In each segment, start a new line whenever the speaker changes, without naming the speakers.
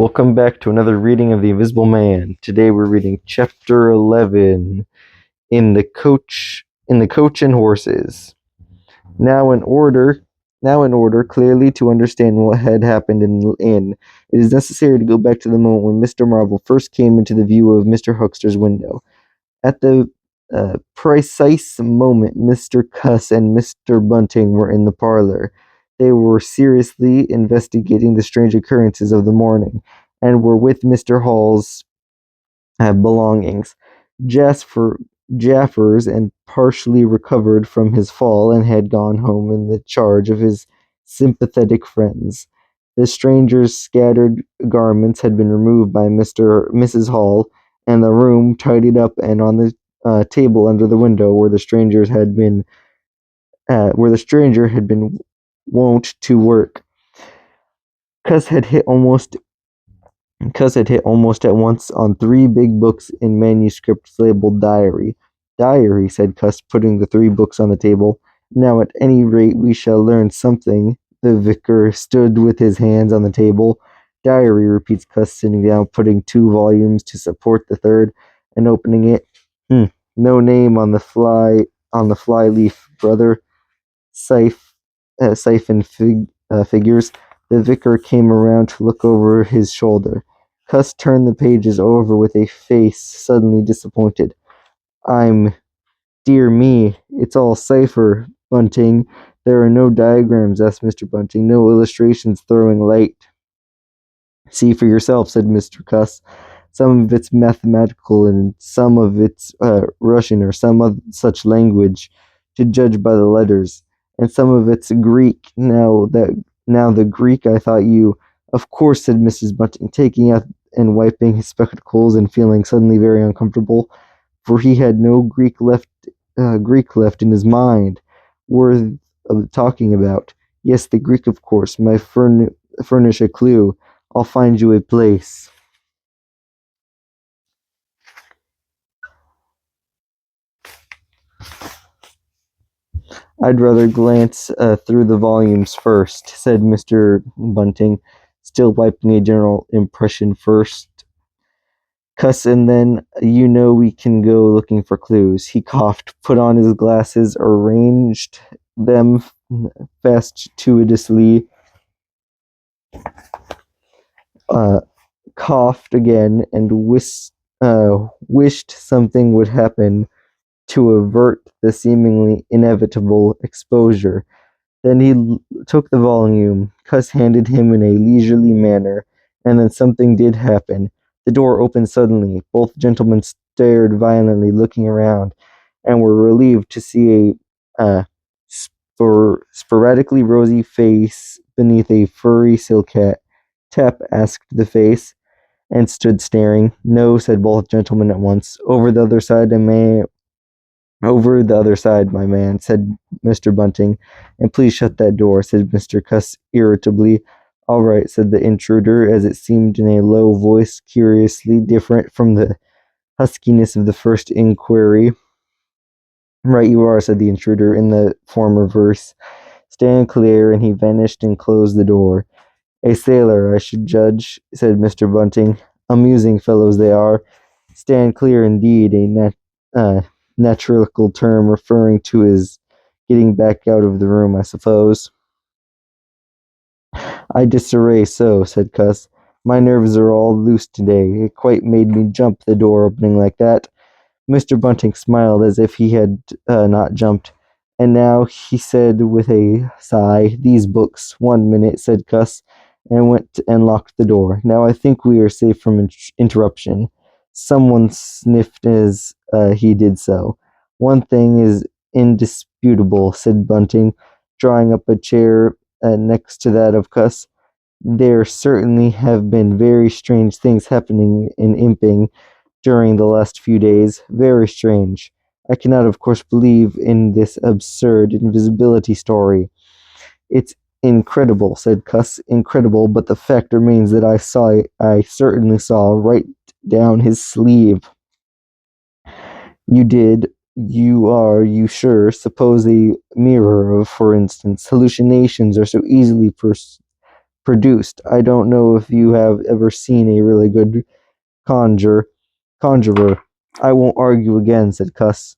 Welcome back to another reading of The Invisible Man. Today we're reading Chapter 11, in the Coach and Horses. Now in order clearly to understand what had happened in the inn, it is necessary to go back to the moment when Mr. Marvel first came into the view of Mr. Huckster's window. At the precise moment, Mr. Cuss and Mr. Bunting were in the parlor. They were seriously investigating the strange occurrences of the morning, and were with Mr. Hall's belongings. Jaffers and partially recovered from his fall and had gone home in the charge of his sympathetic friends. The stranger's scattered garments had been removed by Mrs. Hall, and the room tidied up, and on the table under the window where the stranger had been wont to work. Cuss had hit almost at once on 3 big books in manuscript labeled Diary. Diary, said Cuss, putting the 3 books on the table. Now at any rate we shall learn something. The vicar stood with his hands on the table. Diary, repeats Cuss, sitting down, putting 2 volumes to support the third, and opening it. No name on the fly leaf, brother. Siphon figures. The vicar came around to look over his shoulder. Cuss turned the pages over with a face suddenly disappointed. Dear me, it's all cipher, Bunting. There are no diagrams, asked Mr. Bunting, no illustrations throwing light. See for yourself, said Mr. Cuss. Some of it's mathematical, and some of it's Russian or some such language, to judge by the letters, and some of it's Greek. Now the Greek, I thought you. Of course, said Mrs. Bunting, taking out and wiping his spectacles and feeling suddenly very uncomfortable, for he had no Greek left in his mind, worth of talking about. Yes, the Greek, of course. Furnish a clue. I'll find you a place. I'd rather glance through the volumes first, said Mr. Bunting, still wiping a general impression first. Cuss, and then we can go looking for clues. He coughed, put on his glasses, arranged them fastidiously, coughed again, and wished something would happen to avert the seemingly inevitable exposure. Then he took the volume. Cuss handed him in a leisurely manner, and then something did happen. The door opened suddenly. Both gentlemen stared violently, looking around, and were relieved to see a sporadically rosy face beneath a furry silk hat. Tap, asked the face, and stood staring. No, said both gentlemen at once. Over the other side, my man, said Mr. Bunting, and please shut that door, said Mr. Cuss irritably. All right, said the intruder, as it seemed in a low voice curiously different from the huskiness of the first inquiry. Right you are, said the intruder, in the former verse. Stand clear, and he vanished and closed the door. A sailor, I should judge, said Mr. Bunting. Amusing fellows they are. Stand clear, indeed, a naturalical term referring to his getting back out of the room, I suppose. I disarray so, said Cuss. My nerves are all loose today. It quite made me jump, the door opening like that. Mr. Bunting smiled as if he had not jumped. And now, he said with a sigh, these books. 1 minute, said Cuss, and went and locked the door. Now I think we are safe from interruption. Someone sniffed as he did so. One thing is indisputable, said Bunting, drawing up a chair next to that of Cuss. There certainly have been very strange things happening in Imping during the last few days. Very strange. I cannot, of course, believe in this absurd invisibility story. It's incredible, said Cuss. Incredible, but the fact remains that I certainly saw right down his sleeve. You did? You sure? Suppose a mirror, for instance. Hallucinations are so easily produced. I don't know if you have ever seen a really good conjurer. I won't argue again, said Cuss.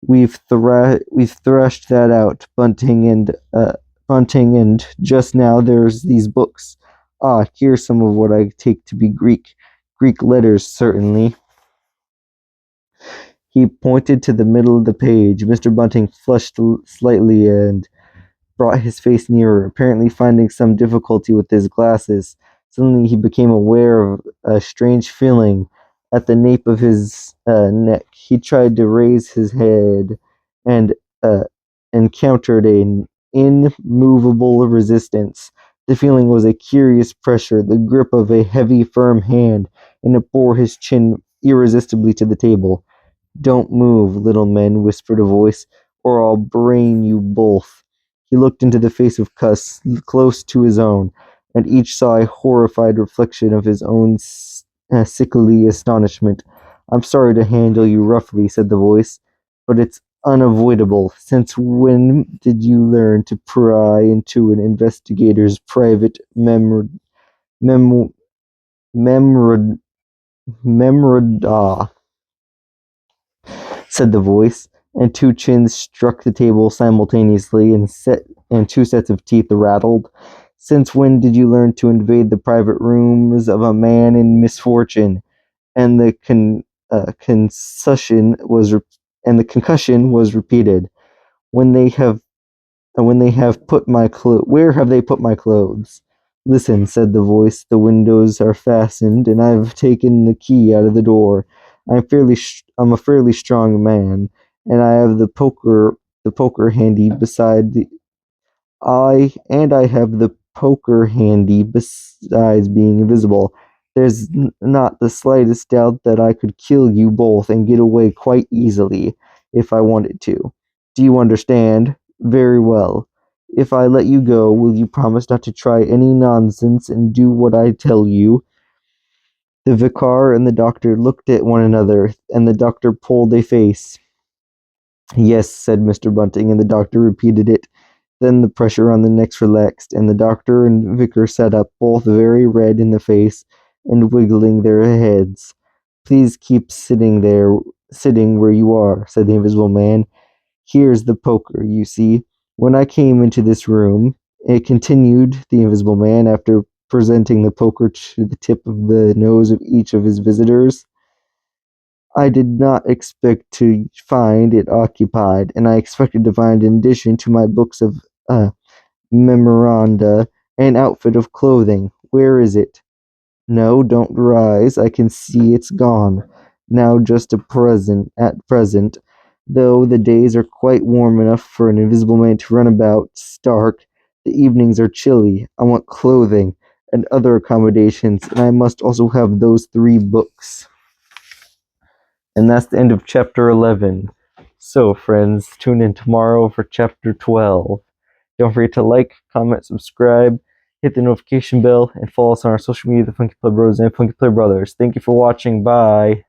We've thrashed that out, Bunting, and just now there's these books. Ah, here's some of what I take to be Greek letters, certainly. He pointed to the middle of the page. Mr. Bunting flushed slightly and brought his face nearer, apparently finding some difficulty with his glasses. Suddenly he became aware of a strange feeling at the nape of his neck. He tried to raise his head and uh, encountered an immovable resistance. The feeling was a curious pressure, the grip of a heavy, firm hand, and it bore his chin irresistibly to the table. "Don't move, little men," whispered a voice, "or I'll brain you both." He looked into the face of Cuss, close to his own, and each saw a horrified reflection of his own sickly astonishment. "I'm sorry to handle you roughly," said the voice, "but it's unavoidable. Since when did you learn to pry into an investigator's private mem- memoranda?" said the voice, and two chins struck the table simultaneously, and two sets of teeth rattled. "Since when did you learn to invade the private rooms of a man in misfortune?" And the concussion was repeated. "When they have where have they put my clothes?" "Listen," said the voice, "the windows are fastened, and I've taken the key out of the door. I'm a fairly strong man, and I have the poker handy beside the I have the poker handy besides being invisible. There's not the slightest doubt that I could kill you both and get away quite easily if I wanted to. Do you understand? Very well. If I let you go, will you promise not to try any nonsense and do what I tell you?" The vicar and the doctor looked at one another, and the doctor pulled a face. "Yes," said Mr. Bunting, and the doctor repeated it. Then the pressure on the necks relaxed, and the doctor and vicar sat up, both very red in the face and wiggling their heads. "Please keep sitting where you are," said the Invisible Man. "Here's the poker, you see. When I came into this room," it continued the Invisible Man, after presenting the poker to the tip of the nose of each of his visitors, "I did not expect to find it occupied, and I expected to find, in addition to my books of memoranda, an outfit of clothing. Where is it? No, don't rise. I can see it's gone. Now just at present, though the days are quite warm enough for an invisible man to run about stark, the evenings are chilly. I want clothing and other accommodations, and I must also have those 3 books." And that's the end of chapter 11. So, friends, tune in tomorrow for chapter 12. Don't forget to like, comment, subscribe, hit the notification bell, and follow us on our social media, the Funky Play Bros and Funky Play Brothers. Thank you for watching. Bye.